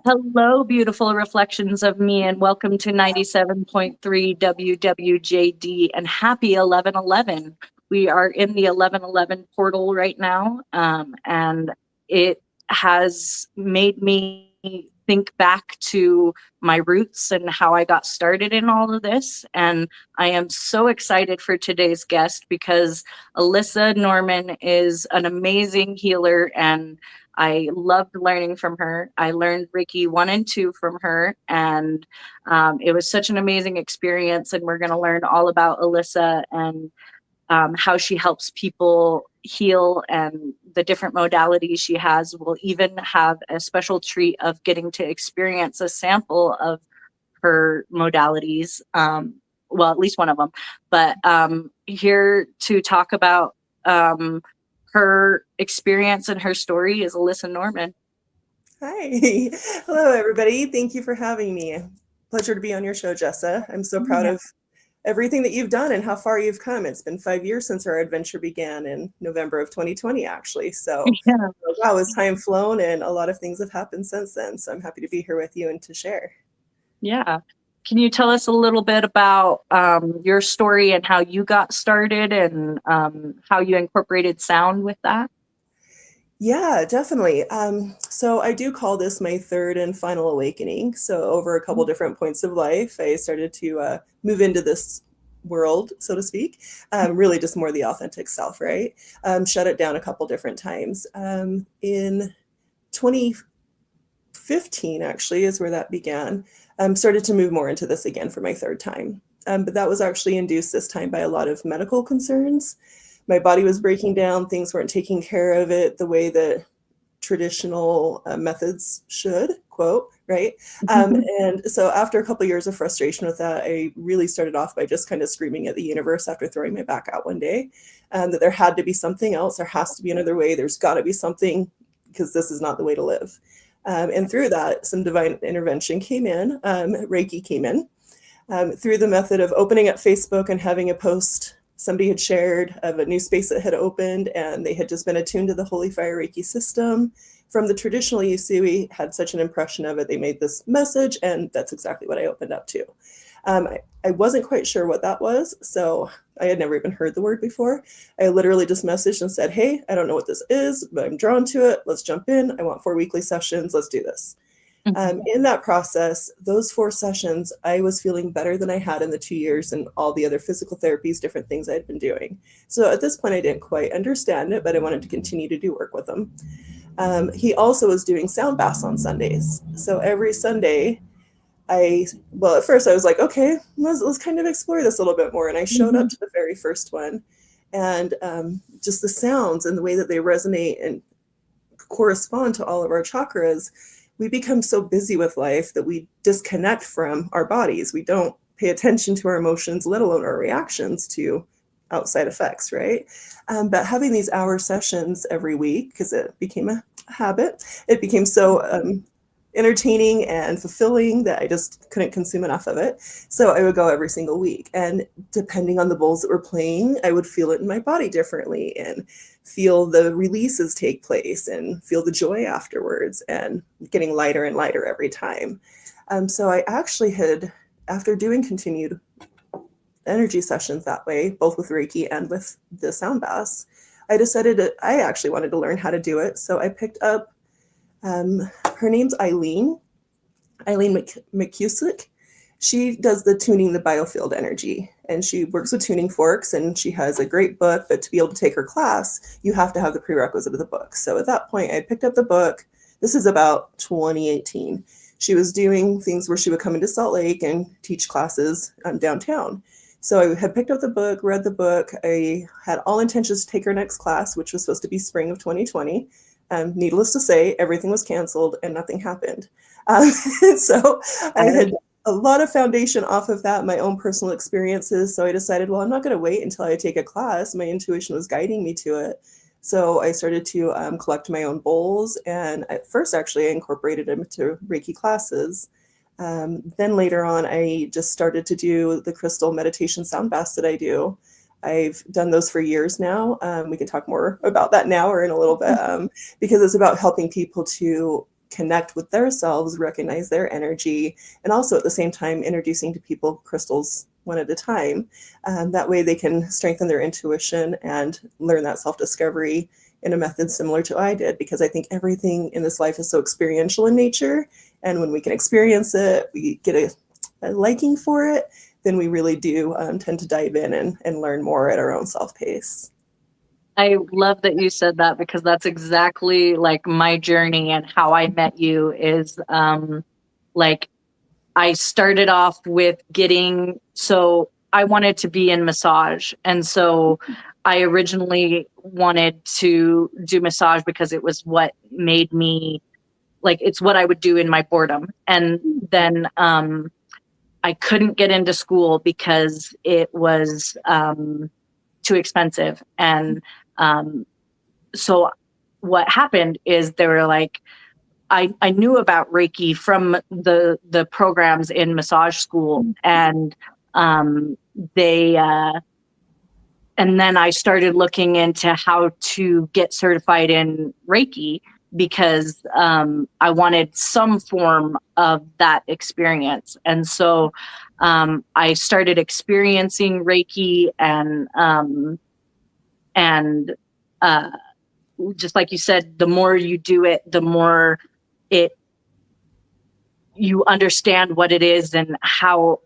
Hello, beautiful reflections of me, and welcome to 97.3 WWJD and happy 11/11. We are in the 11/11 portal right now, and it has made me think back to my roots and how I got started in all of this. And I am so excited for today's guest because Alissa Norman is an amazing healer, and I loved learning from her. I learned Reiki 1 and 2 from her, and it was such an amazing experience. And we're going to learn all about Alissa and how she helps people heal and the different modalities she has. We'll even have a special treat of getting to experience a sample of her modalities. Well, at least one of them. But here to talk about her experience and her story is Alissa Norman. Hi. Hello, everybody. Thank you for having me. Pleasure to be on your show, Jessa. I'm so proud of everything that you've done and how far you've come. It's been 5 years since our adventure began in November of 2020, actually. So, Yeah. wow, has time flown, and a lot of things have happened since then. So I'm happy to be here with you and to share. Yeah. Can you tell us a little bit about your story and how you got started and how you incorporated sound with that? Yeah, definitely. So I do call this my third and final awakening. So over a couple different points of life, I started to move into this world, so to speak. Really just more the authentic self, right? Shut it down a couple different times. In 2015, actually, is where that began. Started to move more into this again for my third time. But that was actually induced this time by a lot of medical concerns. My body was breaking down, things weren't taking care of it the way that traditional methods should, quote, right? And so after a couple of years of frustration with that, I really started off by just kind of screaming at the universe after throwing my back out one day, that there had to be something else. There has to be another way. There's got to be something, because this is not the way to live. And through that, some divine intervention came in, Reiki came in, through the method of opening up Facebook and having a post somebody had shared of a new space that had opened, and they had just been attuned to the Holy Fire Reiki system. From the traditional Usui, had such an impression of it, they made this message, and that's exactly what I opened up to. I wasn't quite sure what that was, so I had never even heard the word before. I literally just messaged and said, hey, I don't know what this is, but I'm drawn to it. Let's jump in. I want 4 weekly sessions. Let's do this. In that process, those 4 sessions, I was feeling better than I had in the 2 years and all the other physical therapies, different things I'd been doing. So at this point, I didn't quite understand it, but I wanted to continue to do work with him. He also was doing sound baths on Sundays. So every Sunday, at first I was like, okay, let's kind of explore this a little bit more. And I showed up to the very first one, and just the sounds and the way that they resonate and correspond to all of our chakras, we become so busy with life that we disconnect from our bodies. We don't pay attention to our emotions, let alone our reactions to outside effects, right? But having these hour sessions every week, because it became a habit, it became so entertaining and fulfilling that I just couldn't consume enough of it. So I would go every single week. And depending on the bowls that were playing, I would feel it in my body differently and feel the releases take place and feel the joy afterwards, and getting lighter and lighter every time. So I actually had, after doing continued energy sessions that way, both with Reiki and with the sound baths, I decided that I actually wanted to learn how to do it. So I picked up, her name's Eileen McCusick. She does the tuning the biofield energy, and she works with tuning forks, and she has a great book, but to be able to take her class, you have to have the prerequisite of the book. So at that point, I picked up the book. This is about 2018. She was doing things where she would come into Salt Lake and teach classes downtown. So I had picked up the book, read the book. I had all intentions to take her next class, which was supposed to be spring of 2020. Needless to say, everything was canceled and nothing happened. So I had a lot of foundation off of that, my own personal experiences. So I decided, well, I'm not going to wait until I take a class. My intuition was guiding me to it. So I started to collect my own bowls. And at first, actually, I incorporated them into Reiki classes. Then later on, I just started to do the crystal meditation sound baths that I do. I've done those for years now. We can talk more about that now or in a little bit, because it's about helping people to connect with themselves, recognize their energy, and also at the same time introducing to people crystals one at a time. That way they can strengthen their intuition and learn that self-discovery in a method similar to I did, because I think everything in this life is so experiential in nature. And when we can experience it, we get a liking for it, then we really do tend to dive in and learn more at our own self-pace. I love that you said that, because that's exactly like my journey and how I met you is like I started off with so I wanted to be in massage. And so I originally wanted to do massage because it was what made me, like, it's what I would do in my boredom. And then I couldn't get into school because it was too expensive. And so what happened is they were like, I knew about Reiki from the programs in massage school, and and then I started looking into how to get certified in Reiki, because I wanted some form of that experience. And so I started experiencing Reiki, and just like you said, the more you do it, the more you understand what it is and how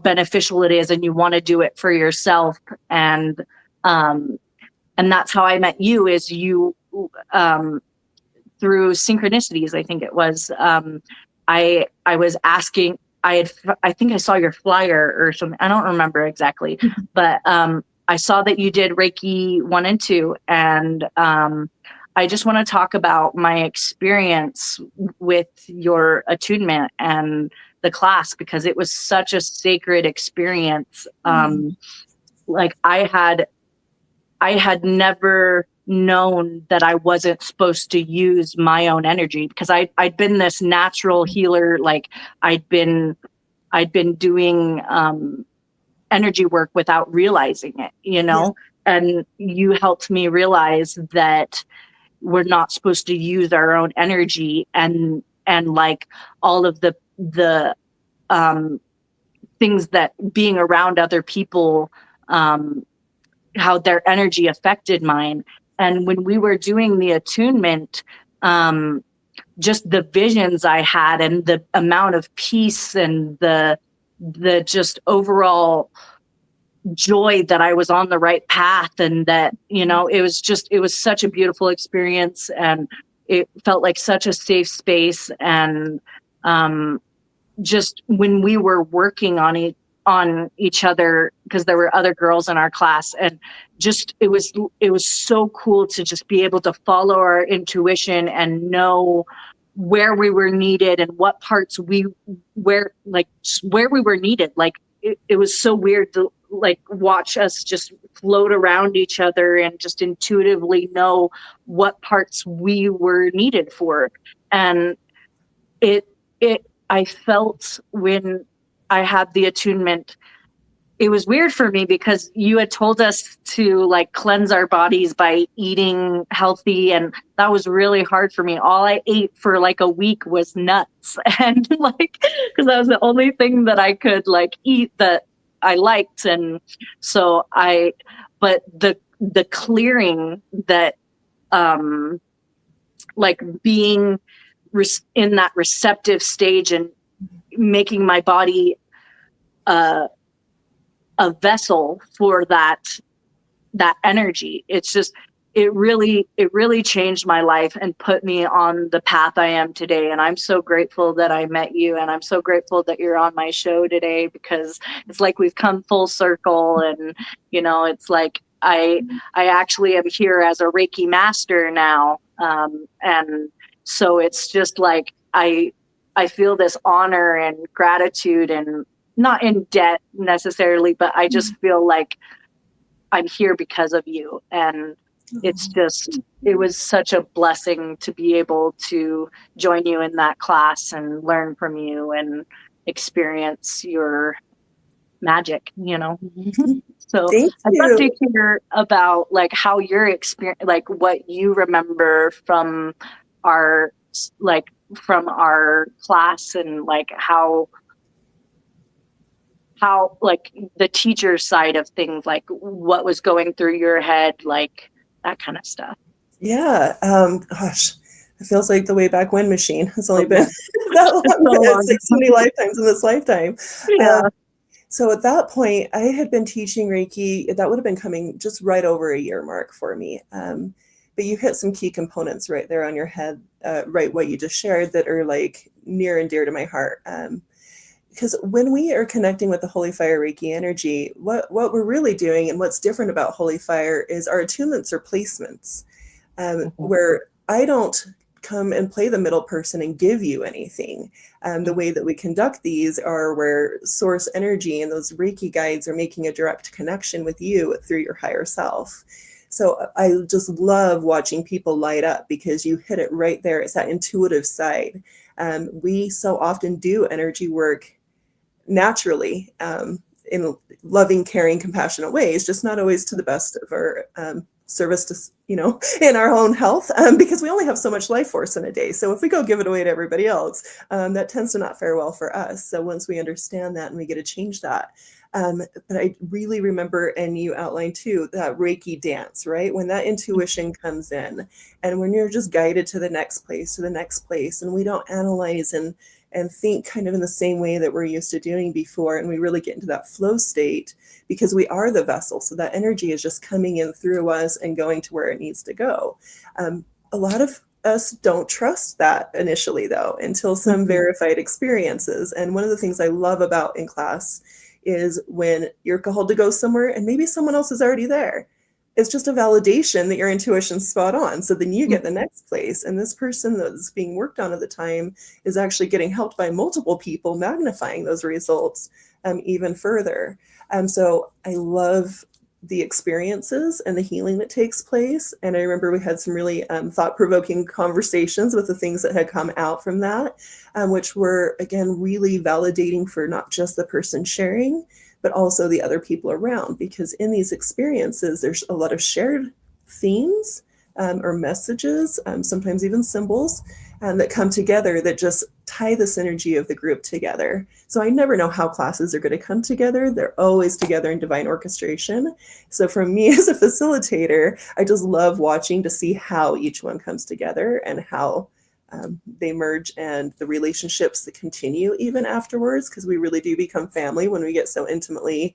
beneficial it is, and you want to do it for yourself. And that's how I met you, is you through synchronicities. I think it was I was asking, I think I saw your flyer or something, I don't remember exactly, but I saw that you did Reiki 1 and 2, and I just want to talk about my experience with your attunement and the class, because it was such a sacred experience. Like I had never known that I wasn't supposed to use my own energy, because I'd been this natural healer. Like I'd been doing energy work without realizing it, Yeah. and you helped me realize that we're not supposed to use our own energy, and like all of the things that being around other people, how their energy affected mine. And when we were doing the attunement, just the visions I had and the amount of peace and the just overall joy that I was on the right path, and that, it was such a beautiful experience, and it felt like such a safe space. And just when we were working on each other, because there were other girls in our class, and just it was so cool to just be able to follow our intuition and know where we were needed and what parts where we were needed. Like it was so weird to like watch us just float around each other and just intuitively know what parts we were needed for. And I felt when I had the attunement, it was weird for me because you had told us to like cleanse our bodies by eating healthy, and that was really hard for me. All I ate for like a week was nuts, and like because that was the only thing that I could like eat that I liked. And so but the clearing that like being in that receptive stage and making my body a vessel for that energy, it's just it really changed my life and put me on the path I am today. And I'm so grateful that I met you, and I'm so grateful that you're on my show today, because it's like we've come full circle. And it's like I actually am here as a Reiki master now, and so it's just like I feel this honor and gratitude, and not in debt necessarily, but I just feel like I'm here because of you. And it was such a blessing to be able to join you in that class and learn from you and experience your magic, So Thank I'd love you. to hear about like how your experience, like what you remember from our like from our class, and like how like the teacher side of things, like what was going through your head, like that kind of stuff. Yeah. Gosh, it feels like the way back when machine. It's only So been long. that long. So long. It's like so many lifetimes in this lifetime. Yeah. So at that point, I had been teaching Reiki. That would have been coming just right over a year mark for me. But you hit some key components right there on your head, right? What you just shared that are like near and dear to my heart. Because when we are connecting with the Holy Fire Reiki energy, what we're really doing and what's different about Holy Fire is our attunements or placements, where I don't come and play the middle person and give you anything. The way that we conduct these are where source energy and those Reiki guides are making a direct connection with you through your higher self. So I just love watching people light up because you hit it right there. It's that intuitive side. We so often do energy work naturally, in loving, caring, compassionate ways, just not always to the best of our service to, in our own health, because we only have so much life force in a day. So if we go give it away to everybody else, that tends to not fare well for us. So once we understand that and we get to change that. But I really remember, and you outlined too, that Reiki dance, right? When that intuition comes in and when you're just guided to the next place, and we don't analyze and think kind of in the same way that we're used to doing before. And we really get into that flow state because we are the vessel. So that energy is just coming in through us and going to where it needs to go. A lot of us don't trust that initially, though, until some verified experiences. And one of the things I love about in class is when you're called to go somewhere and maybe someone else is already there. It's just a validation that your intuition's spot on. So then you get the next place. And this person that's being worked on at the time is actually getting helped by multiple people, magnifying those results even further. So I love the experiences and the healing that takes place. And I remember we had some really thought-provoking conversations with the things that had come out from that, which were, again, really validating for not just the person sharing, but also the other people around, because in these experiences, there's a lot of shared themes or messages, sometimes even symbols, that come together that just tie the synergy of the group together. So I never know how classes are going to come together. They're always together in divine orchestration. So for me as a facilitator, I just love watching to see how each one comes together and how they merge, and the relationships that continue even afterwards, because we really do become family when we get so intimately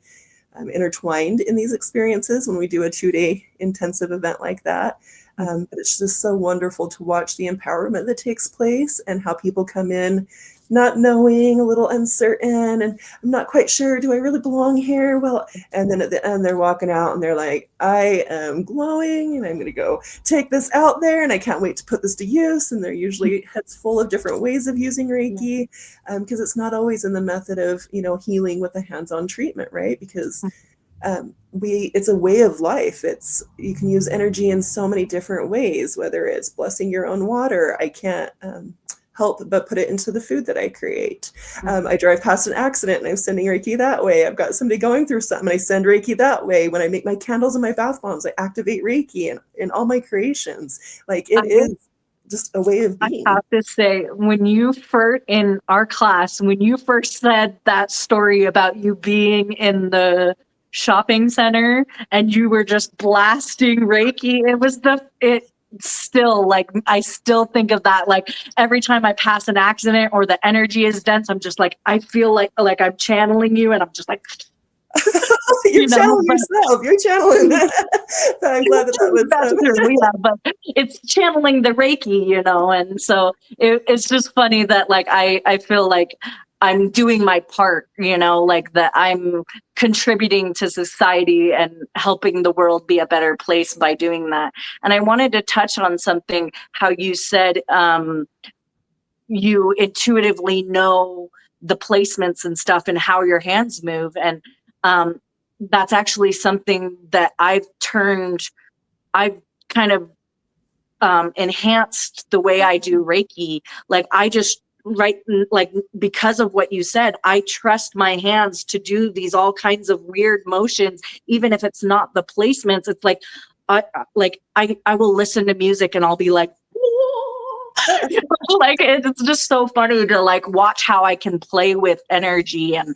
intertwined in these experiences when we do a 2-day intensive event like that. But it's just so wonderful to watch the empowerment that takes place and how people come in not knowing, a little uncertain, and I'm not quite sure, do I really belong here? Well, and then at the end they're walking out and they're like, I am glowing and I'm going to go take this out there and I can't wait to put this to use. And they're usually heads full of different ways of using Reiki, because it's not always in the method of, healing with a hands-on treatment, right? Because it's a way of life. You can use energy in so many different ways, whether it's blessing your own water. I can't help but put it into the food that I create. I drive past an accident and I'm sending Reiki that way. I've got somebody going through something, I send Reiki that way. When I make my candles and my bath bombs, I activate Reiki in all my creations. Like it is just a way of being. I have to say, in our class, when you first said that story about you being in the shopping center and you were just blasting Reiki, still, like, I still think of that. Like every time I pass an accident or the energy is dense, I'm just like, I feel like I'm channeling you, and I'm just like, You're channeling yourself. You're channeling that. But I'm glad that was but it's channeling the Reiki, and so it's just funny that like I feel like I'm doing my part, like that I'm contributing to society and helping the world be a better place by doing that. And I wanted to touch on something, how you said you intuitively know the placements and stuff and how your hands move. And that's actually something that I've kind of enhanced the way I do Reiki. Like because of what you said, I trust my hands to do these all kinds of weird motions, even if it's not the placements. It's like I will listen to music and I'll be like, Like it's just so funny to like watch how I can play with energy and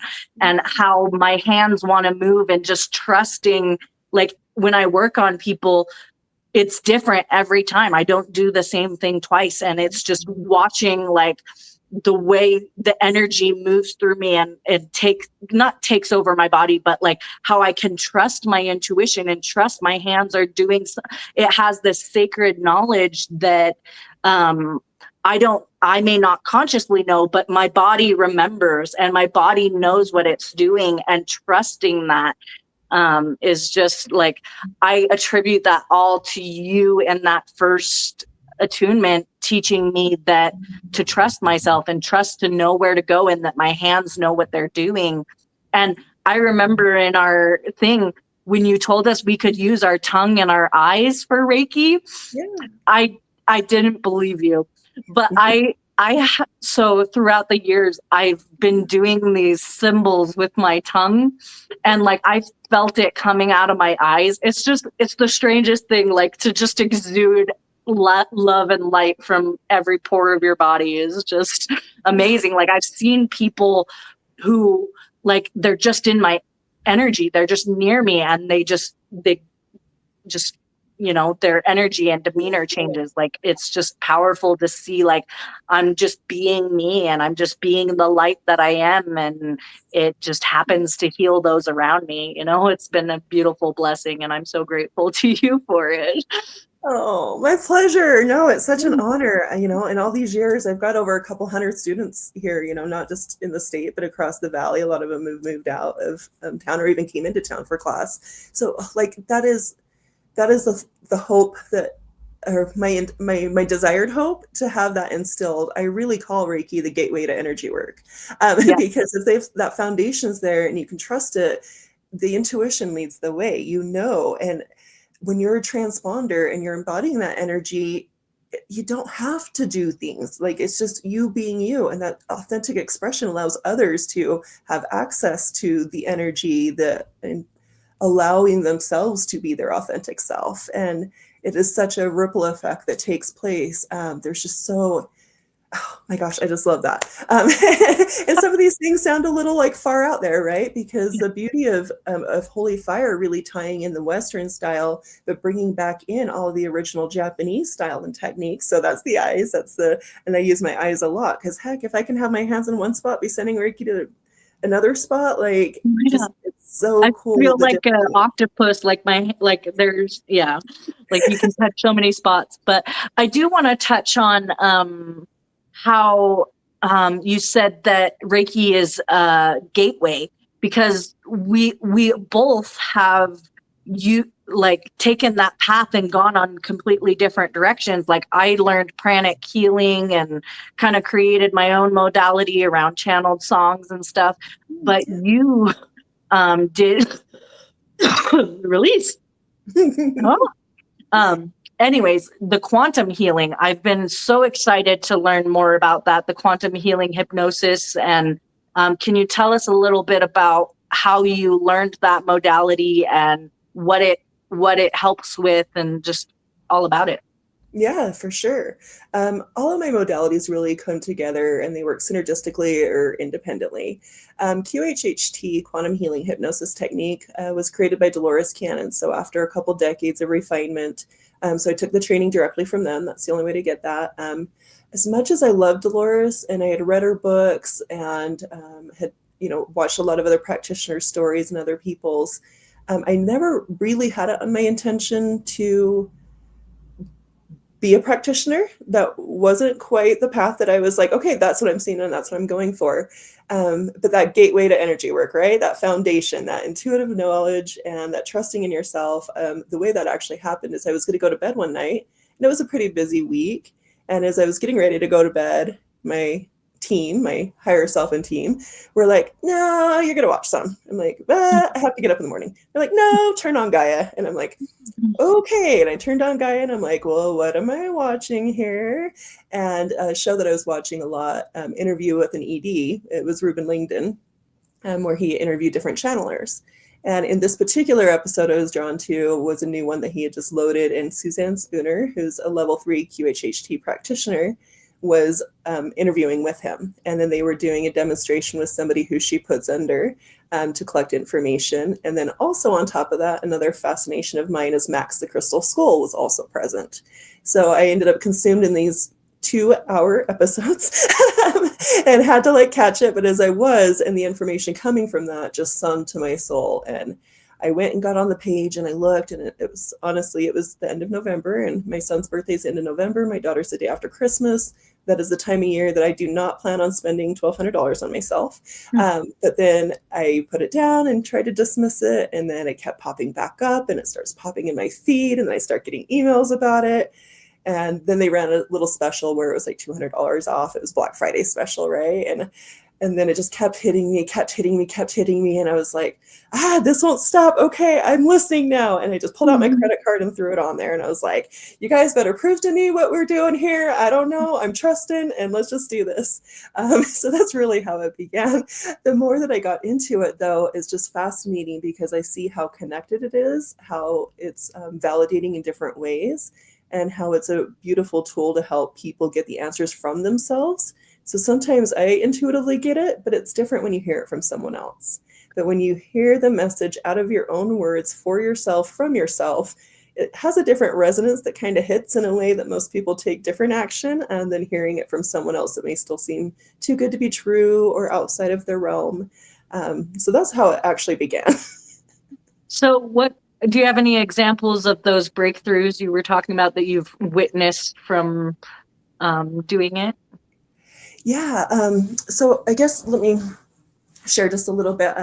how my hands want to move and just trusting. Like when I work on people, it's different every time. I don't do the same thing twice, and it's just watching like the way the energy moves through me and it takes over my body, but like how I can trust my intuition and trust my hands are doing it has this sacred knowledge that I may not consciously know, but my body remembers and my body knows what it's doing, and trusting that is just like, I attribute that all to you and that first attunement teaching me that to trust myself and trust to know where to go and that my hands know what they're doing. And I remember in our thing, when you told us we could use our tongue and our eyes for Reiki, I didn't believe you, but so throughout the years, I've been doing these symbols with my tongue, and like I felt it coming out of my eyes. It's the strangest thing, like to just exude love and light from every pore of your body is just amazing. Like I've seen people who like, they're just in my energy. They're just near me and they just, their energy and demeanor changes. Like it's just powerful to see, like I'm just being me and I'm just being the light that I am, and it just happens to heal those around me. It's been a beautiful blessing and I'm so grateful to you for it. Oh, my pleasure. No, it's such an honor. In all these years, I've got over a couple hundred students here, not just in the state, but across the valley. A lot of them have moved out of town or even came into town for class. So like, that is the hope that, or my desired hope to have that instilled. I really call Reiki the gateway to energy work, because if that foundation's there and you can trust it, the intuition leads the way, and when you're a transponder and you're embodying that energy, you don't have to do things. Like it's just you being you, and that authentic expression allows others to have access to the energy and allowing themselves to be their authentic self. And it is such a ripple effect that takes place. There's just oh my gosh, I just love that. And some of these things sound a little like far out there, right? Because the beauty of Holy Fire really tying in the Western style, but bringing back in all the original Japanese style and techniques. So that's the eyes, and I use my eyes a lot because heck, if I can have my hands in one spot, be sending Reiki to another spot, like it's so cool. I feel like an octopus, like there's, like you can touch so many spots. But I do want to touch on how you said that Reiki is a gateway, because we both have taken that path and gone on completely different directions. Like I learned pranic healing and kind of created my own modality around channeled songs and stuff. But you did release. Anyways, the quantum healing, I've been so excited to learn more about that, the quantum healing hypnosis. And can you tell us a little bit about how you learned that modality and what it helps with, and just all about it? Yeah, for sure. All of my modalities really come together and they work synergistically or independently. QHHT, quantum healing hypnosis technique, was created by Dolores Cannon. So after a couple decades of refinement, so I took the training directly from them. That's the only way to get that. As much as I love Dolores and I had read her books and had watched a lot of other practitioners' stories and other people's, I never really had it on my intention to be a practitioner. That wasn't quite the path that I was like, okay, that's what I'm seeing and that's what I'm going for. But that gateway to energy work, right? That foundation, that intuitive knowledge and that trusting in yourself. The way that actually happened is I was going to go to bed one night and it was a pretty busy week. And as I was getting ready to go to bed, my higher self and team were like, no, you're going to watch some. I'm like, I have to get up in the morning. They're like, no, turn on Gaia. And I'm like, okay. And I turned on Gaia and I'm like, well, what am I watching here? And a show that I was watching a lot, Interview with an ED. It was Ruben Langdon, where he interviewed different channelers. And in this particular episode I was drawn to was a new one that he had just loaded. And Suzanne Spooner, who's a level 3 QHHT practitioner, was interviewing with him. And then they were doing a demonstration with somebody who she puts under to collect information. And then also on top of that, another fascination of mine is Max the Crystal Skull was also present. So I ended up consumed in these 2-hour episodes and had to like catch it. But as I was, and the information coming from that just sung to my soul. And I went and got on the page and I looked, and it was honestly, it was the end of November, and my son's birthday's the end of November. My daughter's the day after Christmas. That is the time of year that I do not plan on spending $1,200 on myself. But then I put it down and tried to dismiss it. And then it kept popping back up, and it starts popping in my feed, and I start getting emails about it. And then they ran a little special where it was like $200 off. It was Black Friday special, right? And then it just kept hitting me. And I was like, this won't stop. Okay, I'm listening now. And I just pulled out my credit card and threw it on there. And I was like, you guys better prove to me what we're doing here. I don't know. I'm trusting, and let's just do this. So that's really how it began. The more that I got into it, though, is just fascinating because I see how connected it is, how it's validating in different ways, and how it's a beautiful tool to help people get the answers from themselves. So sometimes I intuitively get it, but it's different when you hear it from someone else. But when you hear the message out of your own words for yourself, from yourself, it has a different resonance that kind of hits in a way that most people take different action than hearing it from someone else that may still seem too good to be true or outside of their realm. So that's how it actually began. So what do you have any examples of those breakthroughs you were talking about that you've witnessed from doing it? Yeah. So I guess let me share just a little bit.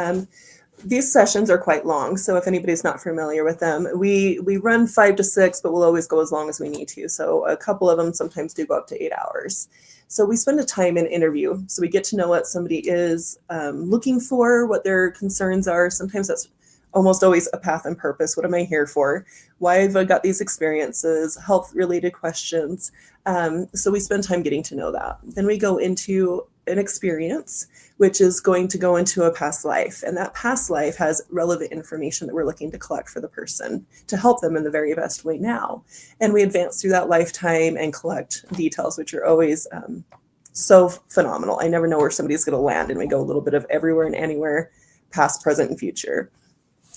These sessions are quite long. So if anybody's not familiar with them, we run 5 to 6, but we'll always go as long as we need to. So a couple of them sometimes do go up to 8 hours. So we spend a time in interview. So we get to know what somebody is looking for, what their concerns are. Sometimes that's almost always a path and purpose. What am I here for? Why have I got these experiences? Health-related questions. So we spend time getting to know that. Then we go into an experience, which is going to go into a past life. And that past life has relevant information that we're looking to collect for the person to help them in the very best way now. And we advance through that lifetime and collect details, which are always so phenomenal. I never know where somebody's going to land. And we go a little bit of everywhere and anywhere, past, present, and future.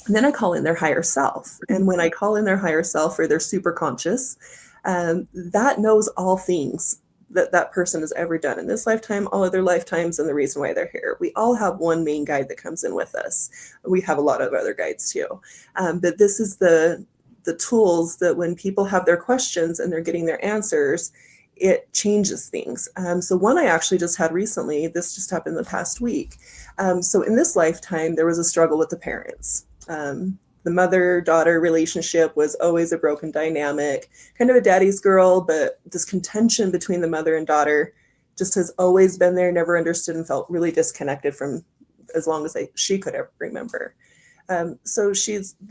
And then I call in their higher self. And when I call in their higher self or their super conscious, that knows all things that that person has ever done in this lifetime, all other lifetimes, and the reason why they're here. We all have one main guide that comes in with us. We have a lot of other guides too. But this is the tools that when people have their questions and they're getting their answers, it changes things. So one I actually just had recently, this just happened the past week. So in this lifetime, there was a struggle with the parents. The mother-daughter relationship was always a broken dynamic, kind of a daddy's girl, but this contention between the mother and daughter just has always been there, never understood, and felt really disconnected from as long as she could ever remember. So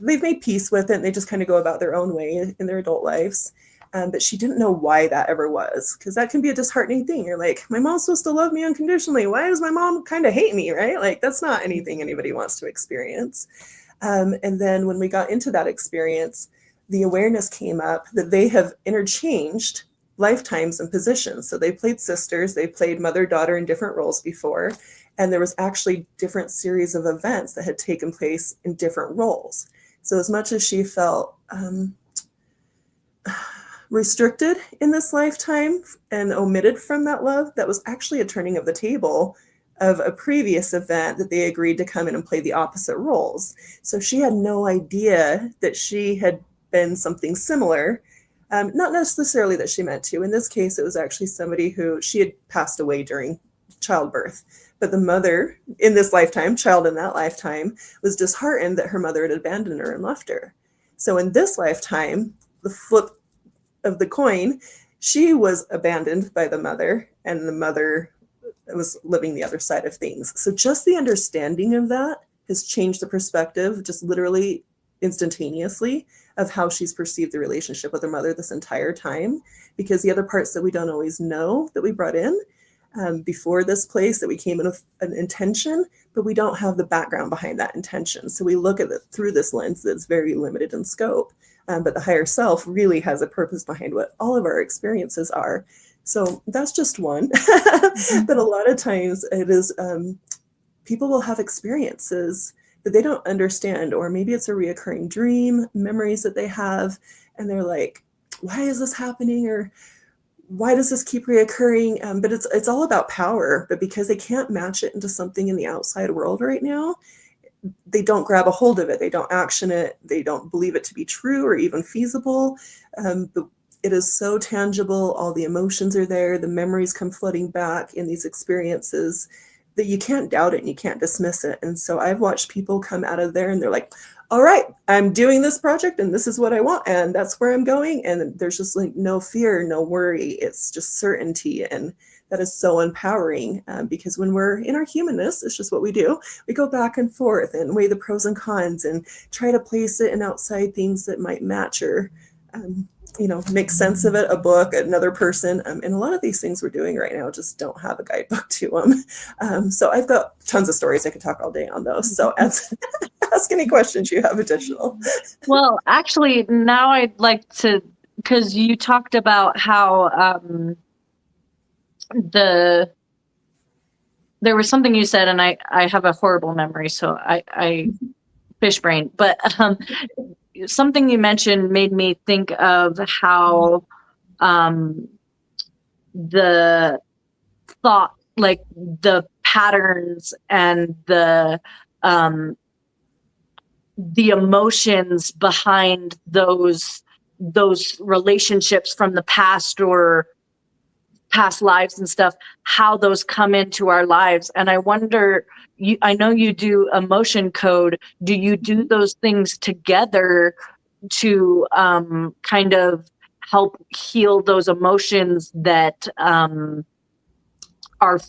they've made peace with it, and they just kind of go about their own way in their adult lives. But she didn't know why that ever was, because that can be a disheartening thing. You're like, my mom's supposed to love me unconditionally. Why does my mom kind of hate me, right? Like, that's not anything anybody wants to experience. And then when we got into that experience, the awareness came up that they have interchanged lifetimes and positions. So they played sisters, they played mother-daughter in different roles before, and there was actually different series of events that had taken place in different roles. So as much as she felt restricted in this lifetime and omitted from that love, that was actually a turning of the table of a previous event that they agreed to come in and play the opposite roles. So she had no idea that she had been something similar. Not necessarily that she meant to. In this case, it was actually somebody who she had passed away during childbirth. But the mother in this lifetime, child in that lifetime, was disheartened that her mother had abandoned her and left her. So in this lifetime, the flip of the coin, she was abandoned by the mother, and the mother was living the other side of things. So just the understanding of that has changed the perspective, just literally instantaneously, of how she's perceived the relationship with her mother this entire time, because the other parts that we don't always know that we brought in before this place, that we came in with an intention, but we don't have the background behind that intention. So we look at it through this lens that's very limited in scope. But the higher self really has a purpose behind what all of our experiences are. So that's just one. But a lot of times it is, people will have experiences that they don't understand, or maybe it's a reoccurring dream, memories that they have, and they're like, why is this happening? Or why does this keep reoccurring? But it's all about power. But because they can't match it into something in the outside world right now, they don't grab a hold of it. They don't action it. They don't believe it to be true or even feasible. But it is so tangible. All the emotions are there. The memories come flooding back in these experiences that you can't doubt it and you can't dismiss it. And so I've watched people come out of there and they're like, all right, I'm doing this project and this is what I want and that's where I'm going. And there's just like no fear, no worry. It's just certainty. And that is so empowering, because when we're in our humanness, it's just what we do. We go back and forth and weigh the pros and cons and try to place it in outside things that might match or, make sense of it, a book, another person. And a lot of these things we're doing right now just don't have a guidebook to them. So I've got tons of stories. I could talk all day on those. So ask any questions you have additional. Well, actually, now I'd like to, because you talked about how there was something you said, and I have a horrible memory, so I fish brain, but something you mentioned made me think of how the thought, like the patterns and the emotions behind those relationships from the past or past lives and stuff, how those come into our lives. And I wonder, I know you do emotion code. Do you do those things together to kind of help heal those emotions that are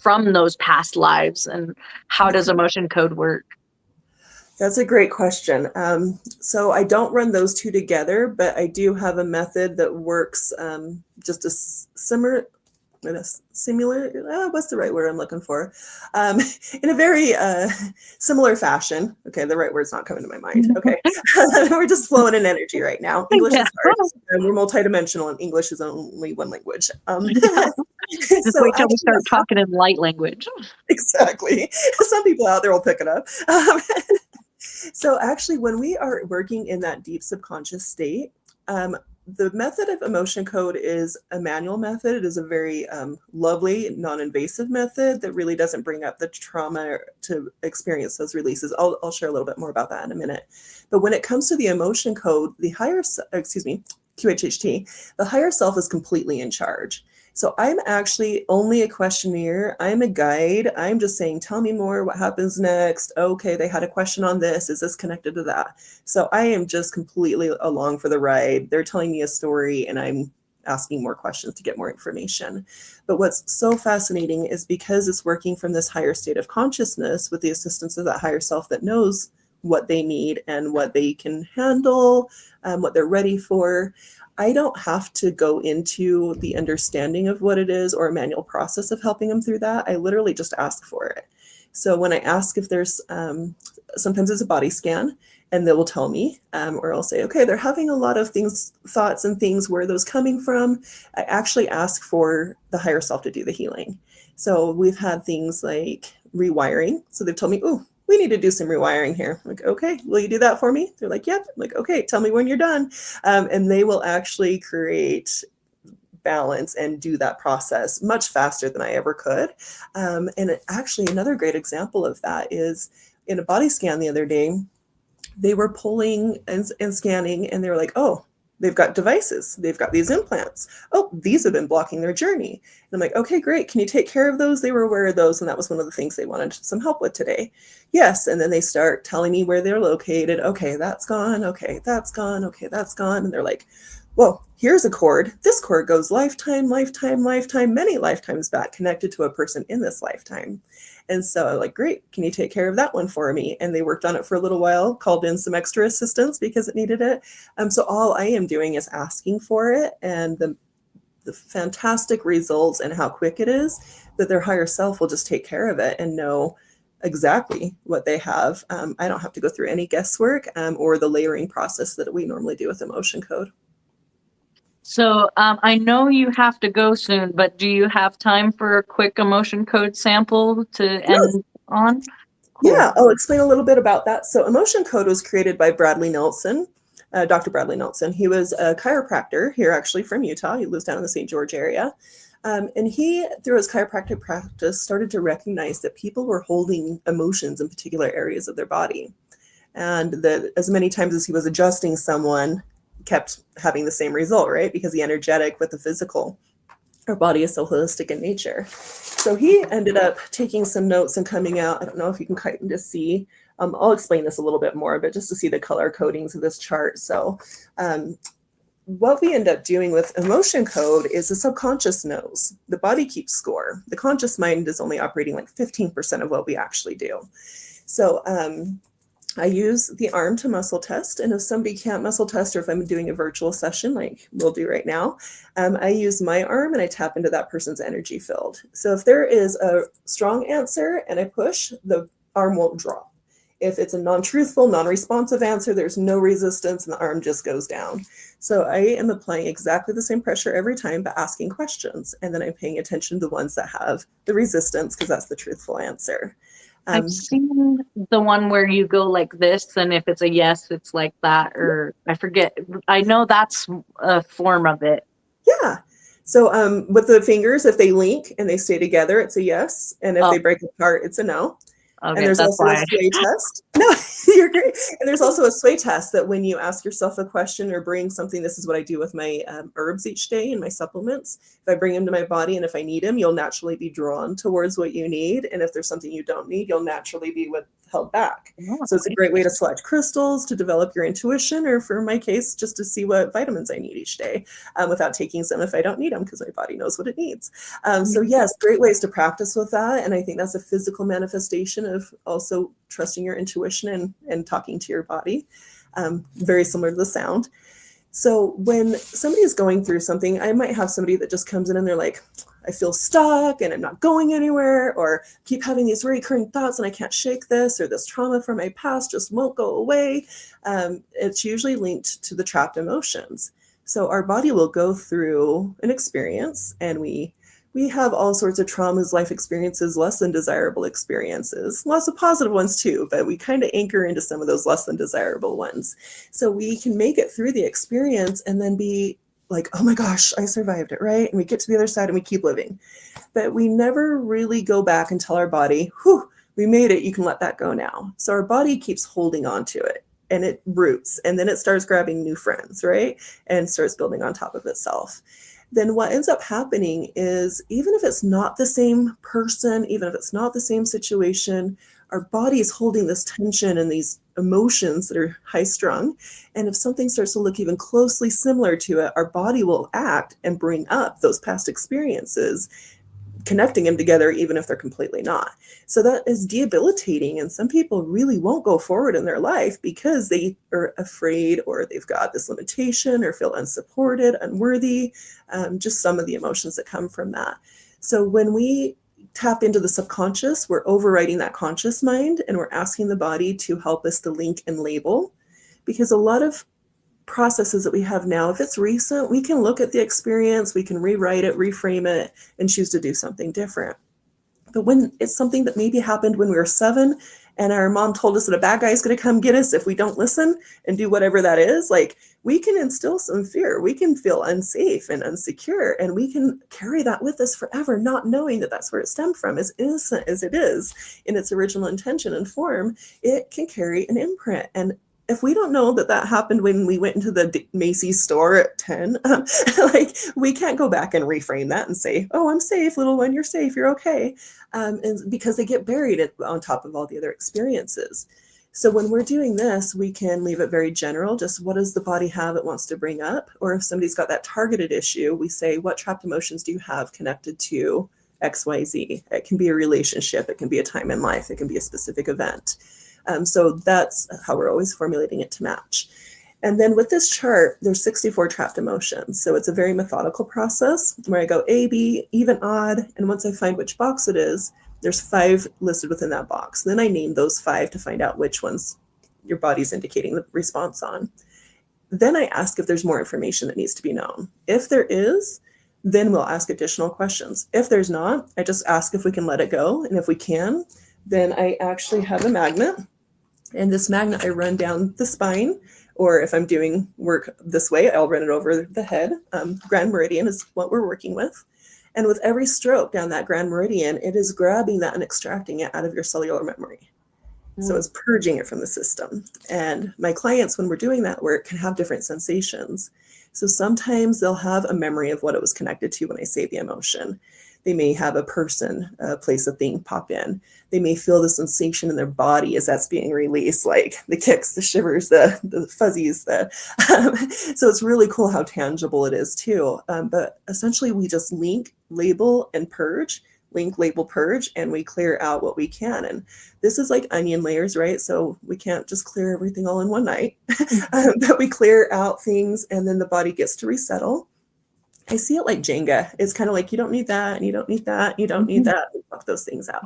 from those past lives? And how does emotion code work? That's a great question. So I don't run those two together, but I do have a method that works just a similar, what's the right word I'm looking for? In a very similar fashion. Okay, the right word's not coming to my mind. Okay. We're just flowing in energy right now. English is hard. We're multidimensional and English is only one language. Just wait till we start talking in light language. Exactly. Some people out there will pick it up. So actually, when we are working in that deep subconscious state, the method of emotion code is a manual method. It is a very lovely, non-invasive method that really doesn't bring up the trauma to experience those releases. I'll share a little bit more about that in a minute. But when it comes to the emotion code, QHHT, the higher self is completely in charge. So I'm actually only a questionnaire. I'm a guide. I'm just saying, tell me more. What happens next? Okay, they had a question on this. Is this connected to that? So I am just completely along for the ride. They're telling me a story and I'm asking more questions to get more information. But what's so fascinating is because it's working from this higher state of consciousness with the assistance of that higher self that knows what they need and what they can handle, what they're ready for. I don't have to go into the understanding of what it is or a manual process of helping them through that. I literally just ask for it. So when I ask if there's, sometimes it's a body scan and they will tell me, or I'll say, okay, they're having a lot of thoughts and things, where are those coming from? I actually ask for the higher self to do the healing. So we've had things like rewiring. So they've told me, oh, we need to do some rewiring here. I'm like, okay, will you do that for me? They're like, yep. I'm like, okay, tell me when you're done. And they will actually create balance and do that process much faster than I ever could. And actually, another great example of that is in a body scan the other day, they were pulling and scanning, and they were like, oh, they've got devices. They've got these implants. Oh, these have been blocking their journey. And I'm like, okay, great. Can you take care of those? They were aware of those. And that was one of the things they wanted some help with today. Yes. And then they start telling me where they're located. Okay, that's gone. Okay, that's gone. Okay, that's gone. And they're like, well, here's a cord. This cord goes lifetime, many lifetimes back, connected to a person in this lifetime. And so I'm like, great, can you take care of that one for me? And they worked on it for a little while, called in some extra assistance because it needed it. So all I am doing is asking for it, and the fantastic results and how quick it is, that their higher self will just take care of it and know exactly what they have. I don't have to go through any guesswork or the layering process that we normally do with emotion code. So I know you have to go soon, but do you have time for a quick emotion code sample to end on? Cool. Yeah, I'll explain a little bit about that. So emotion code was created by Bradley Nelson, Dr. Bradley Nelson. He was a chiropractor here actually from Utah. He lives down in the St. George area. And he, through his chiropractic practice, started to recognize that people were holding emotions in particular areas of their body. And that as many times as he was adjusting someone, kept having the same result, right? Because the energetic with the physical, our body is so holistic in nature. So he ended up taking some notes and coming out. I don't know if you can kind of see. I'll explain this a little bit more, but just to see the color codings of this chart. So what we end up doing with emotion code is the subconscious knows. The body keeps score. The conscious mind is only operating like 15% of what we actually do. So I use the arm to muscle test. And if somebody can't muscle test, or if I'm doing a virtual session like we'll do right now, I use my arm and I tap into that person's energy field. So if there is a strong answer and I push, the arm won't drop. If it's a non-truthful, non-responsive answer, there's no resistance and the arm just goes down. So I am applying exactly the same pressure every time, but asking questions. And then I'm paying attention to the ones that have the resistance, because that's the truthful answer. I've seen the one where you go like this, and if it's a yes, it's like that, or I forget. I know that's a form of it. Yeah. So with the fingers, if they link and they stay together, it's a yes. And if they break apart, it's a no. Okay, And there's that's also why. a sway test. No, you're great. And there's also a sway test that when you ask yourself a question or bring something, this is what I do with my herbs each day and my supplements. If I bring them to my body and if I need them, you'll naturally be drawn towards what you need. And if there's something you don't need, you'll naturally be held back. Oh, So it's a great way to select crystals, to develop your intuition, or for my case, just to see what vitamins I need each day without taking some if I don't need them, because my body knows what it needs. So yes, great ways to practice with that. And I think that's a physical manifestation of also trusting your intuition and talking to your body. Very similar to the sound. So when somebody is going through something, I might have somebody that just comes in and they're like, I feel stuck and I'm not going anywhere, or keep having these recurring thoughts and I can't shake this, or this trauma from my past just won't go away. It's usually linked to the trapped emotions. So our body will go through an experience, and we have all sorts of traumas, life experiences, less than desirable experiences, lots of positive ones too, but we kind of anchor into some of those less than desirable ones. So we can make it through the experience and then be like, oh my gosh, I survived it, right? And we get to the other side and we keep living. But we never really go back and tell our body, whew, we made it, you can let that go now. So our body keeps holding on to it, and it roots, and then it starts grabbing new friends, right? And starts building on top of itself. Then what ends up happening is, even if it's not the same person, even if it's not the same situation, our body is holding this tension and these emotions that are high strung. And if something starts to look even closely similar to it, our body will act and bring up those past experiences, connecting them together, even if they're completely not. So that is debilitating. And some people really won't go forward in their life because they are afraid, or they've got this limitation, or feel unsupported, unworthy, just some of the emotions that come from that. So when we tap into the subconscious, we're overriding that conscious mind, and we're asking the body to help us to link and label. Because a lot of processes that we have now, if it's recent, we can look at the experience, we can rewrite it, reframe it, and choose to do something different. But when it's something that maybe happened when we were 7 and our mom told us that a bad guy is going to come get us if we don't listen and do whatever that is, like, we can instill some fear. We can feel unsafe and insecure, and we can carry that with us forever, not knowing that that's where it stemmed from. As innocent as it is in its original intention and form, it can carry an imprint. And if we don't know that that happened when we went into the Macy's store at 10, like, we can't go back and reframe that and say, oh, I'm safe, little one, you're safe, you're okay. And because they get buried on top of all the other experiences. So when we're doing this, we can leave it very general. Just, what does the body have it wants to bring up? Or if somebody's got that targeted issue, we say, what trapped emotions do you have connected to XYZ? It can be a relationship. It can be a time in life. It can be a specific event. So that's how we're always formulating it to match. And then with this chart, there's 64 trapped emotions. So it's a very methodical process where I go A, B, even, odd. And once I find which box it is, there's 5 listed within that box. Then I name those 5 to find out which ones your body's indicating the response on. Then I ask if there's more information that needs to be known. If there is, then we'll ask additional questions. If there's not, I just ask if we can let it go. And if we can, then I actually have a magnet. And this magnet I run down the spine, or if I'm doing work this way, I'll run it over the head. Grand meridian is what we're working with. And with every stroke down that grand meridian, it is grabbing that and extracting it out of your cellular memory. So it's purging it from the system. And my clients, when we're doing that work, can have different sensations. So sometimes they'll have a memory of what it was connected to when I say the emotion. They may have a person, a place, a thing pop in. They may feel the sensation in their body as that's being released, like the kicks, the shivers, the fuzzies. So it's really cool how tangible it is too. But essentially we just link, label, and purge. Link, label, purge, and we clear out what we can. And this is like onion layers, right? So we can't just clear everything all in one night, but we clear out things and then the body gets to resettle. I see it like Jenga. It's kind of like, you don't need that, and you don't need that, and you don't need that. We fuck those things out.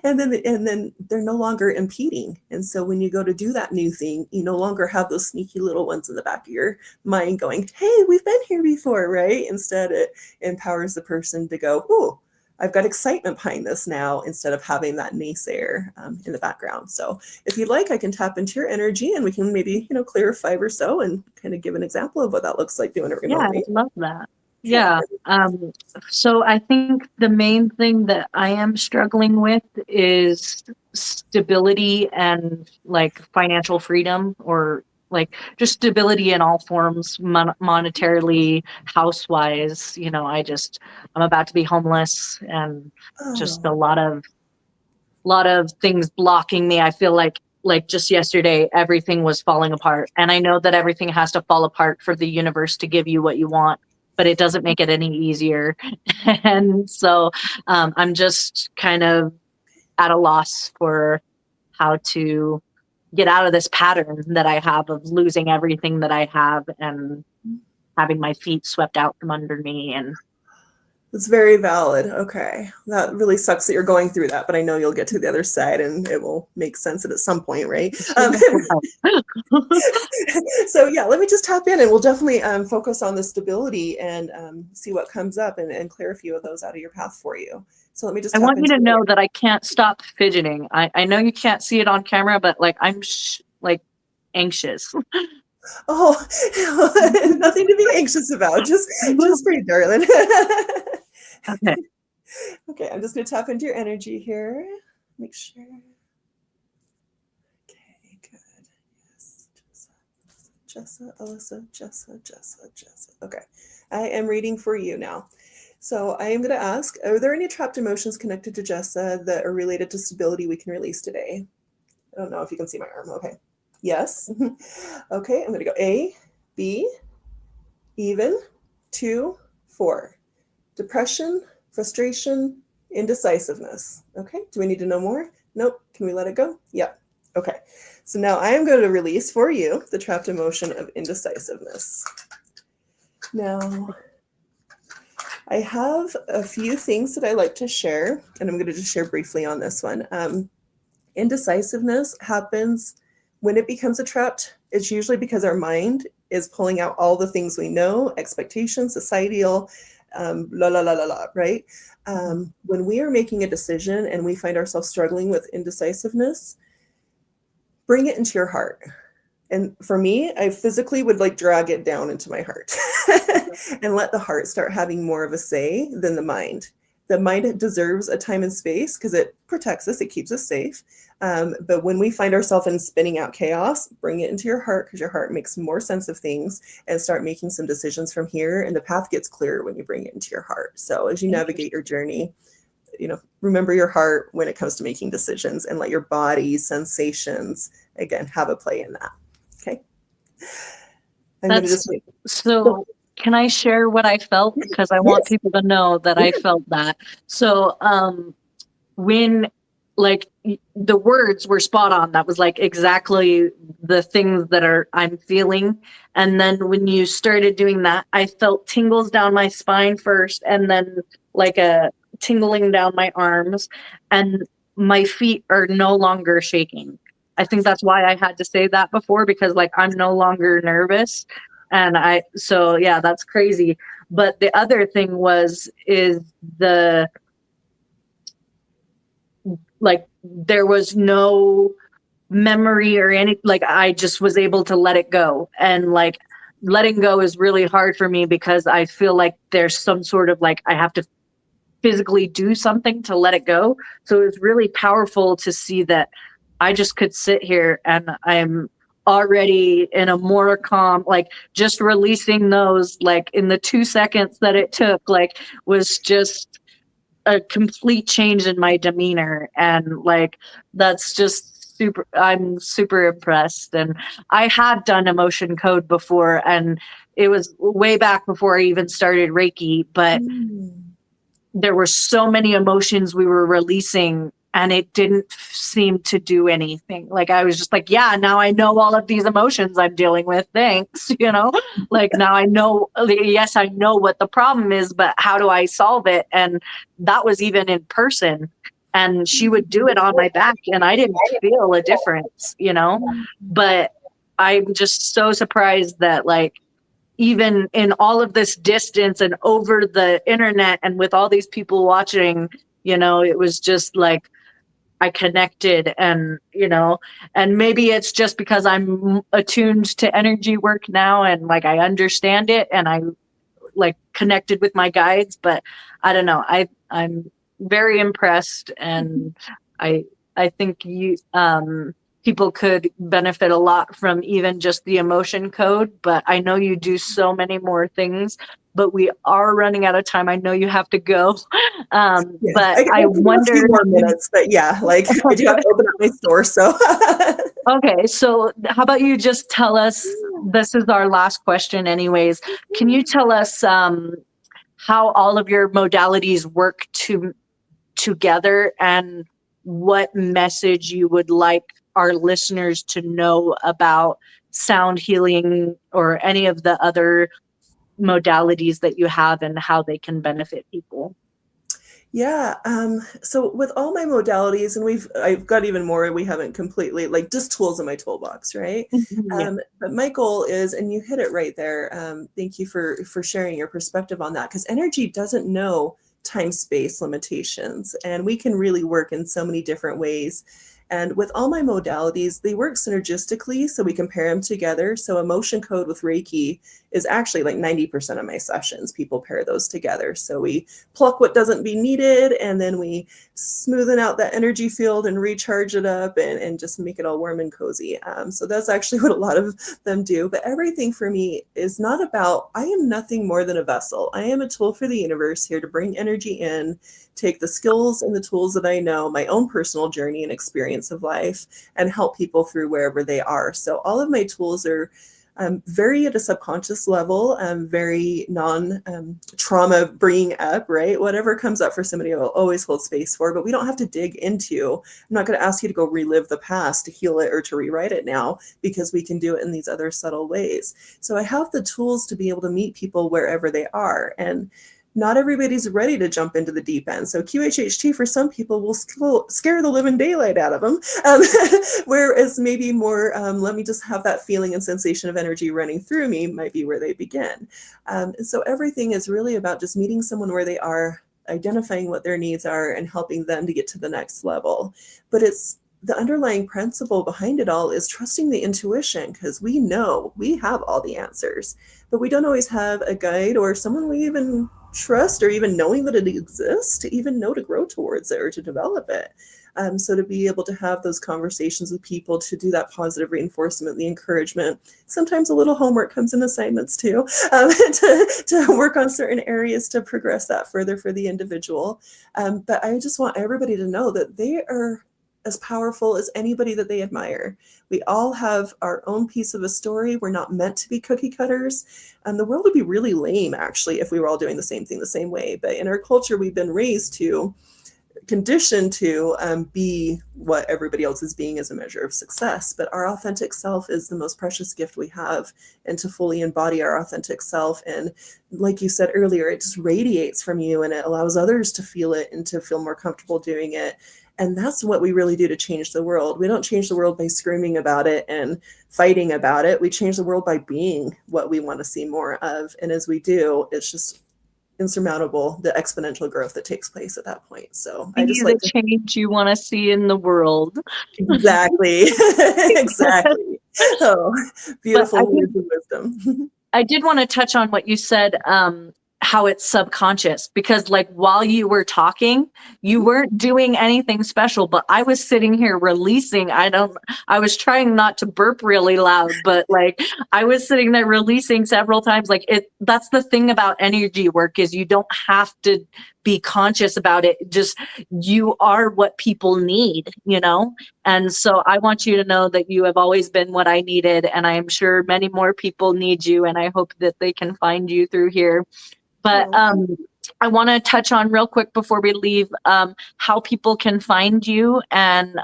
And then they're no longer impeding. And so when you go to do that new thing, you no longer have those sneaky little ones in the back of your mind going, hey, we've been here before, right? Instead, it empowers the person to go, ooh, I've got excitement behind this now, instead of having that naysayer in the background. So if you'd like, I can tap into your energy and we can maybe, clear 5 or so and kind of give an example of what that looks like doing it remotely. Yeah, I love that. Yeah. So I think the main thing that I am struggling with is stability and like financial freedom, or like just stability in all forms, monetarily, house-wise. I'm about to be homeless, and just a lot of things blocking me. I feel like just yesterday, everything was falling apart. And I know that everything has to fall apart for the universe to give you what you want, but it doesn't make it any easier. And so I'm just kind of at a loss for how to get out of this pattern that I have of losing everything that I have and having my feet swept out from under me. And it's very valid. Okay. That really sucks that you're going through that, but I know you'll get to the other side and it will make sense at some point, right? So yeah, let me just tap in and we'll definitely focus on the stability and see what comes up and clear a few of those out of your path for you. So let me just I want you to know that I can't stop fidgeting. I know you can't see it on camera, but like I'm anxious. Oh, nothing to be anxious about. Just pretty, darling. Okay. Okay, I'm just going to tap into your energy here. Make sure. Okay, good. Yes, Jessa, Alissa, Jessa. Okay, I am reading for you now. So I am going to ask, are there any trapped emotions connected to Jessa that are related to stability we can release today? I don't know if you can see my arm. Okay. Yes. Okay, I'm going to go A, B, even, 2, 4. Depression, frustration, indecisiveness. Okay, do we need to know more? Nope. Can we let it go? Yep. Okay, so now I am going to release for you the trapped emotion of indecisiveness. Now, I have a few things that I like to share, and I'm going to just share briefly on this one. Indecisiveness happens when it becomes a trapped. It's usually because our mind is pulling out all the things we know, expectations, societal, right? When we are making a decision and we find ourselves struggling with indecisiveness, bring it into your heart. And for me, I physically would like drag it down into my heart and let the heart start having more of a say than the mind. The mind deserves a time and space because it protects us, it keeps us safe. But when we find ourselves in spinning out chaos, bring it into your heart because your heart makes more sense of things, and start making some decisions from here. And the path gets clearer when you bring it into your heart. So as you navigate your journey, remember your heart when it comes to making decisions, and let your body's sensations, again, have a play in that. Okay. So can I share what I felt? Because I want people to know that I felt that. So when like the words were spot on, that was like exactly the things that I'm feeling. And then when you started doing that, I felt tingles down my spine first, and then like a tingling down my arms, and my feet are no longer shaking. I think that's why I had to say that before, because like I'm no longer nervous. And so yeah, that's crazy. But the other thing is the, like, there was no memory or any, like, I just was able to let it go. And like, letting go is really hard for me because I feel like there's some sort of like, I have to physically do something to let it go. So it was really powerful to see that I just could sit here and I'm already in a more calm, like just releasing those, like in the 2 seconds that it took, like was just a complete change in my demeanor. And like, that's just super, I'm super impressed. And I had done emotion code before, and it was way back before I even started Reiki, but there were so many emotions we were releasing and it didn't seem to do anything. Like I was just like, yeah, now I know all of these emotions I'm dealing with. Thanks. Like now I know, yes, I know what the problem is, but how do I solve it? And that was even in person. And she would do it on my back and I didn't feel a difference, but I'm just so surprised that like, even in all of this distance and over the internet and with all these people watching, it was just like I connected. And and maybe it's just because I'm attuned to energy work now and like I understand it and I like connected with my guides, but I don't know, I'm very impressed. And I think people could benefit a lot from even just the emotion code, but I know you do so many more things, but we are running out of time. I know you have to go. Yeah, But I I wonder a few wonder. more minutes, but yeah, like I do have to open up my store, so Okay, so how about you just tell us, this is our last question anyways. Can you tell us how all of your modalities work together and what message you would like our listeners to know about sound healing or any of the other modalities that you have and how they can benefit people? yeah. So with all my modalities, and I've got even more. We haven't completely like just tools in my toolbox, right? Yeah. But my goal is, and you hit it right there. Thank you for sharing your perspective on that, because energy doesn't know time space limitations, and we can really work in so many different ways. And with all my modalities, they work synergistically, so we can pair them together. So emotion code with Reiki is actually like 90% of my sessions. People pair those together. So we pluck what doesn't be needed, and then we smoothen out that energy field and recharge it up and just make it all warm and cozy. So that's actually what a lot of them do. But everything for me is not about, I am nothing more than a vessel. I am a tool for the universe here to bring energy in, take the skills and the tools that I know, my own personal journey and experience of life, and help people through wherever they are. So all of my tools are very at a subconscious level, very non-trauma bringing up, right? Whatever comes up for somebody, I'll always hold space for, but we don't have to dig into. I'm not going to ask you to go relive the past to heal it or to rewrite it now, because we can do it in these other subtle ways. So I have the tools to be able to meet people wherever they are. And not everybody's ready to jump into the deep end. So QHHT for some people will scare the living daylight out of them. Whereas maybe more, let me just have that feeling and sensation of energy running through me might be where they begin. And so everything is really about just meeting someone where they are, identifying what their needs are, and helping them to get to the next level. But it's the underlying principle behind it all is trusting the intuition, because we know we have all the answers, but we don't always have a guide or someone we even trust, or even knowing that it exists, to even know to grow towards it or to develop it. So to be able to have those conversations with people, to do that positive reinforcement, the encouragement, sometimes a little homework comes in assignments too, to work on certain areas to progress that further for the individual. But I just want everybody to know that they are as powerful as anybody that they admire. We all have our own piece of a story. We're not meant to be cookie cutters. And the world would be really lame, actually, if we were all doing the same thing the same way. But in our culture, we've been raised to conditioned to be what everybody else is being as a measure of success. But our authentic self is the most precious gift we have, and to fully embody our authentic self. And like you said earlier, it just radiates from you, and it allows others to feel it and to feel more comfortable doing it. And that's what we really do to change the world. We don't change the world by screaming about it and fighting about it. We change the world by being what we want to see more of. And as we do, it's just insurmountable, the exponential growth that takes place at that point. So I just Be like the change you want to see in the world. exactly. Exactly. Oh, beautiful words of wisdom. I did want to touch on what you said, how it's subconscious, because like while you were talking, you weren't doing anything special, but I was sitting here releasing. I was trying not to burp really loud, but like I was sitting there releasing several times. Like that's the thing about energy work, is you don't have to be conscious about it. Just you are what people need, you know? And so I want you to know that you have always been what I needed. And I am sure many more people need you. And I hope that they can find you through here. But I want to touch on real quick before we leave, how people can find you, and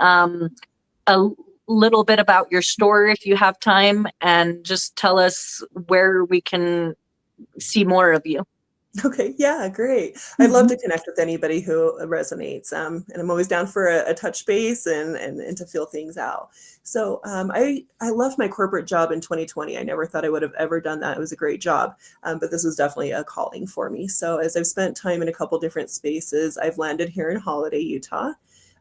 a little bit about your store if you have time, and just tell us where we can see more of you. Okay, yeah, great. I'd love to connect with anybody who resonates, and I'm always down for a touch base and to feel things out. So I left my corporate job in 2020. I never thought I would have ever done that. It was a great job, but this was definitely a calling for me. So as I've spent time in a couple different spaces, I've landed here in Holiday, Utah.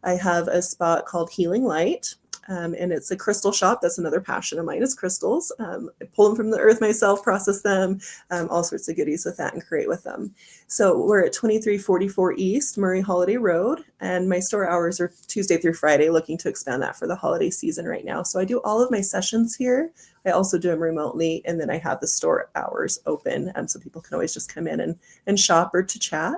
I have a spot called Healing Light. And it's a crystal shop. That's another passion of mine, is crystals. I pull them from the earth myself, process them, all sorts of goodies with that, and create with them. So we're at 2344 East Murray Holiday Road, and my store hours are Tuesday through Friday, looking to expand that for the holiday season right now. So I do all of my sessions here. I also do them remotely, and then I have the store hours open, so people can always just come in and shop or to chat.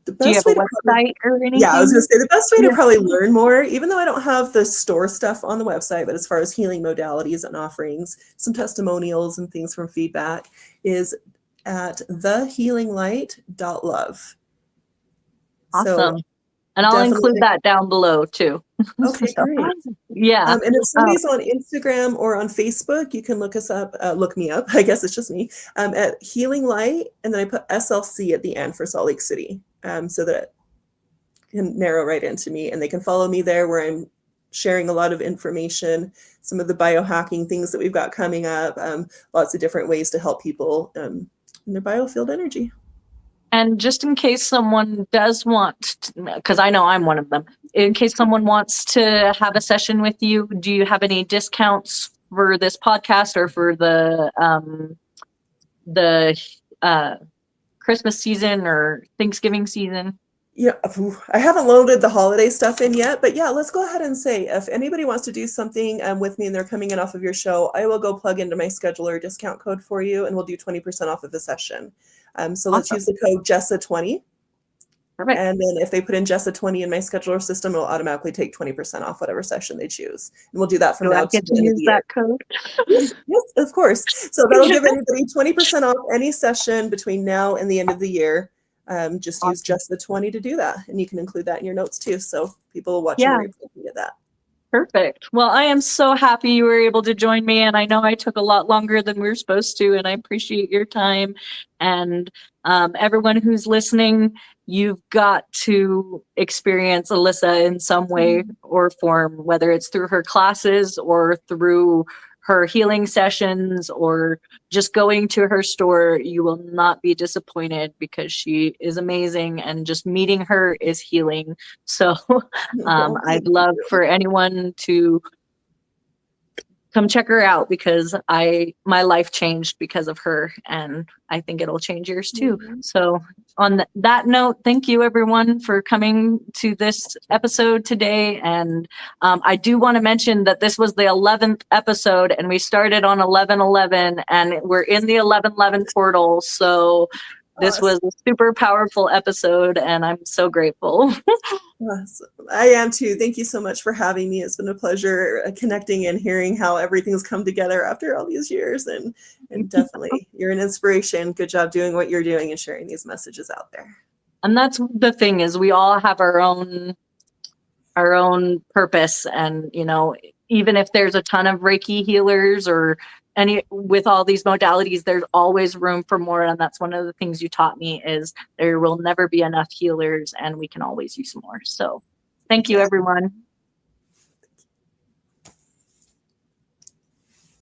Do you have a website or anything? Yeah, I was going to say the best way to probably learn more, even though I don't have the store stuff on the website, but as far as healing modalities and offerings, some testimonials and things from feedback, is at thehealinglight.love. Awesome. So and I'll include that down below too. Okay, great. Yeah. And if somebody's on Instagram or on Facebook, you can look us up, look me up. I guess it's just me, at Healing Light. And then I put SLC at the end for Salt Lake City, so that it can narrow right into me, and they can follow me there, where I'm sharing a lot of information, some of the biohacking things that we've got coming up, lots of different ways to help people in their biofield energy. And just in case someone does want, because I know I'm one of them, in case someone wants to have a session with you, do you have any discounts for this podcast or for the Christmas season or Thanksgiving season? Yeah, I haven't loaded the holiday stuff in yet, but yeah, let's go ahead and say, if anybody wants to do something with me and they're coming in off of your show, I will go plug into my scheduler discount code for you, and we'll do 20% off of the session. So let's use the code Jessa20. Perfect. And then if they put in Jessa20 in my scheduler system, it'll automatically take 20% off whatever session they choose. And we'll do that from now to the end of the year. That code? Yes, of course. So that'll give anybody 20% off any session between now and the end of the year. Just use Jessa20 to do that. And you can include that in your notes too, so people watching the replay can get that. Perfect. Well, I am so happy you were able to join me, and I know I took a lot longer than we were supposed to, and I appreciate your time. And everyone who's listening, you've got to experience Alissa in some way or form, whether it's through her classes or through her healing sessions or just going to her store. You will not be disappointed, because she is amazing, and just meeting her is healing. So I'd love for anyone to come check her out, because my life changed because of her, and I think it'll change yours too. So on that note, thank you everyone for coming to this episode today. And I do want to mention that this was the 11th episode, and we started on 11/11, and we're in the 11/11 portal. So this was a super powerful episode, and I'm so grateful. Awesome. I am too. Thank you so much for having me. It's been a pleasure connecting and hearing how everything's come together after all these years. And definitely, you're an inspiration. Good job doing what you're doing and sharing these messages out there. And that's the thing, is we all have our own purpose. And, you know, even if there's a ton of Reiki healers or with all these modalities, there's always room for more. And that's one of the things you taught me, is there will never be enough healers and we can always use more. So thank you, everyone.